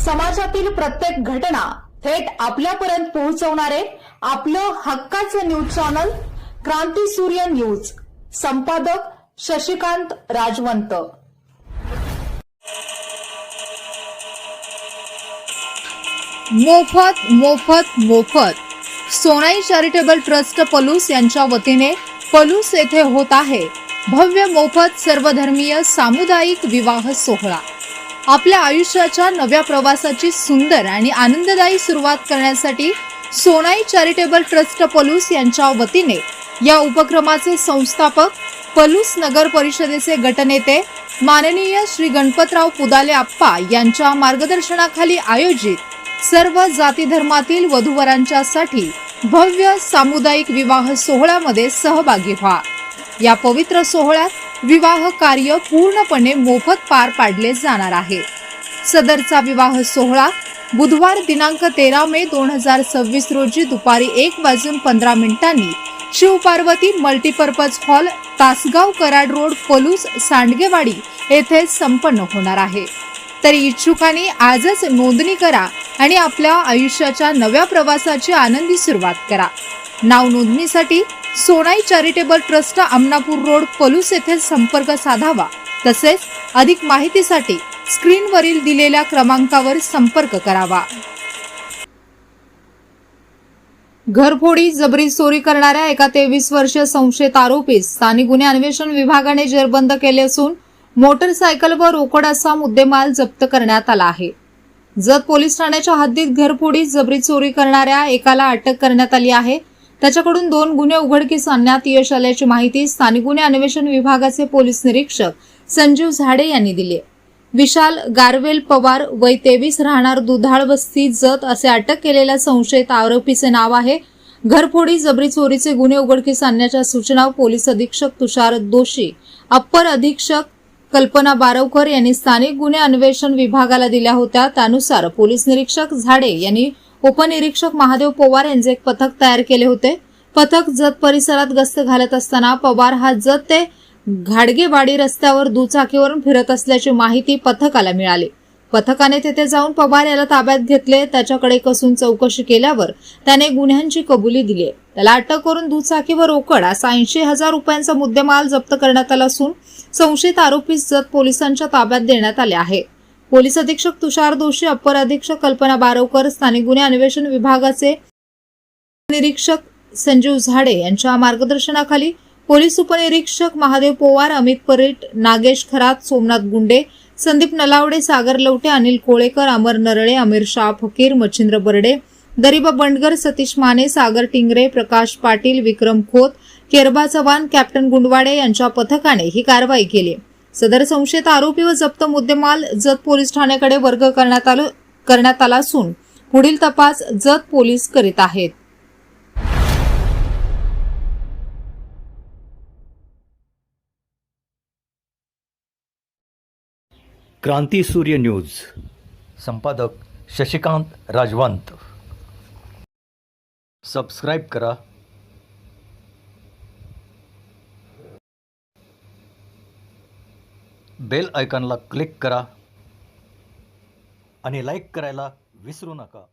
समाजातील प्रत्येक घटना थेट आपल्यापर्यंत पोहोचवणारे आपलं हक्काचं न्यूज चॅनल क्रांती सूर्य न्यूज। संपादक शशिकांत राजवंत। मोफत मोफत मोफत सोनाई चॅरिटेबल ट्रस्ट पलूस यांच्या वतीने पलूस येथे होत आहे भव्य मोफत सर्वधर्मीय सामुदायिक विवाह सोहळा। आपल्या आयुष्याच्या नव्या प्रवासाची सुंदर आणि आनंददायी सुरुवात करण्यासाठी सोनाई चॅरिटेबल ट्रस्ट पलूस यांच्या वतीने या उपक्रमाचे संस्थापक पलूस नगर परिषदेचे गटनेते माननीय श्री गणपतराव पुदाले आप्पा यांच्या मार्गदर्शनाखाली आयोजित सर्व जाती धर्मातील वधूवरांच्यासाठी भव्य सामुदायिक विवाह सोहळ्यामध्ये सहभागी व्हा। या पवित्र सोहळ्यात विवाह कार्य पूर्णपणे मोफत पार पाडले जाणार आहे। सदरचा विवाह सोहळा बुधवार दिनांक 13 मे 2026 रोजी दुपारी 1:15 Shivparvati multipurpose hall, Tasgaon Karad road, Palus, Sandgewadi येथे संपन्न होणार आहे। तरी इच्छुकांनी आजच नोंदणी करा आणि आपल्या आयुष्याच्या नव्या प्रवासाची आनंदी सुरुवात करा। नाव नोंदणीसाठी Sonai charitable trust Amanapur road, Palus येथे संपर्क साधावा। तसेच अधिक माहितीसाठी स्क्रीनवरील दिलेल्या क्रमांकावर संपर्क करावा। घरफोडी जबरी चोरी करणाऱ्या एका 23 वर्षीय संशयित आरोपीस स्थानिक गुन्हे अन्वेषण विभागाने जेरबंद केले असून मोटरसायकल व रोकड असा मुद्देमाल जप्त करण्यात आला आहे। जत पोलीस ठाण्याच्या हद्दीत घरफोडी जबरी चोरी करणाऱ्या एकाला अटक करण्यात आली आहे। त्याच्याकडून 2 गुन्हे उघडकीस आणण्यात यश आल्याची माहिती स्थानिक गुन्हे अन्वेषण विभागाचे पोलीस निरीक्षक संजीव झाडे यांनी दिली। विशाल गारवेल पवार वय 23 राहणार दुधाळ वस्ती जत असे अटक केलेल्या संशयित आरोपीचे नाव आहे। घरफोडी जबरी चोरीचे गुन्हे उघडकीस आणण्याच्या सूचना पोलीस अधीक्षक तुषार दोशी, अप्पर अधीक्षक कल्पना बारवकर यांनी स्थानिक गुन्हे अन्वेषण विभागाला दिल्या होत्या। त्यानुसार पोलीस निरीक्षक झाडे यांनी उपनिरीक्षक महादेव पवार यांचे एक पथक तयार केले होते। पथक जत परिसरात गस्त घालत असताना पवार हा जत ते घाडगेवाडी रस्त्यावर दुचाकीवरून फिरत असल्याची माहिती पथकाला मिळाली। पथकाने तेथे जाऊन पवार याला ताब्यात घेतले। त्याच्याकडे कसून चौकशी केल्यावर त्याने गुन्ह्यांची कबुली दिली। त्याला अटक करून दुचाकी व रोकड असा 80,000 रुपयांचा मुद्देमाल जप्त करण्यात आला असून संशयित आरोपीस जत पोलिसांच्या ताब्यात देण्यात आले आहे। पोलीस अधीक्षक तुषार दोशी, अप्पर अधीक्षक कल्पना बारवकर, स्थानिक गुन्हे अन्वेषण विभागाचे निरीक्षक संजीव झाडे यांच्या मार्गदर्शनाखाली पोलीस उपनिरीक्षक महादेव पवार, अमित परीट, नागेश खरात, सोमनाथ गुंडे, संदीप नलावडे, सागर लवटे, अनिल कोळेकर, अमर नरळे, अमीर शाह फकीर, मच्छिंद्र बर्डे, दरिबा बंडगर, सतीश माने, सागर टिंगरे, प्रकाश पाटील, विक्रम खोत, केरबा चव्हाण, कॅप्टन गुंडवाडे यांच्या पथकाने ही कारवाई केली। सदर संशयित आरोपी व जप्त मुद्देमाल जत पोलीस ठाण्याकडे वर्ग करण्यात आला असून पुढील तपास जत पोलीस करीत आहेत। क्रांती सूर्य न्यूज। संपादक शशिकांत राजवंत। सबस्क्राइब करा, बेल आयकॉनला क्लिक करा आणि लाईक करायला विसरू नका।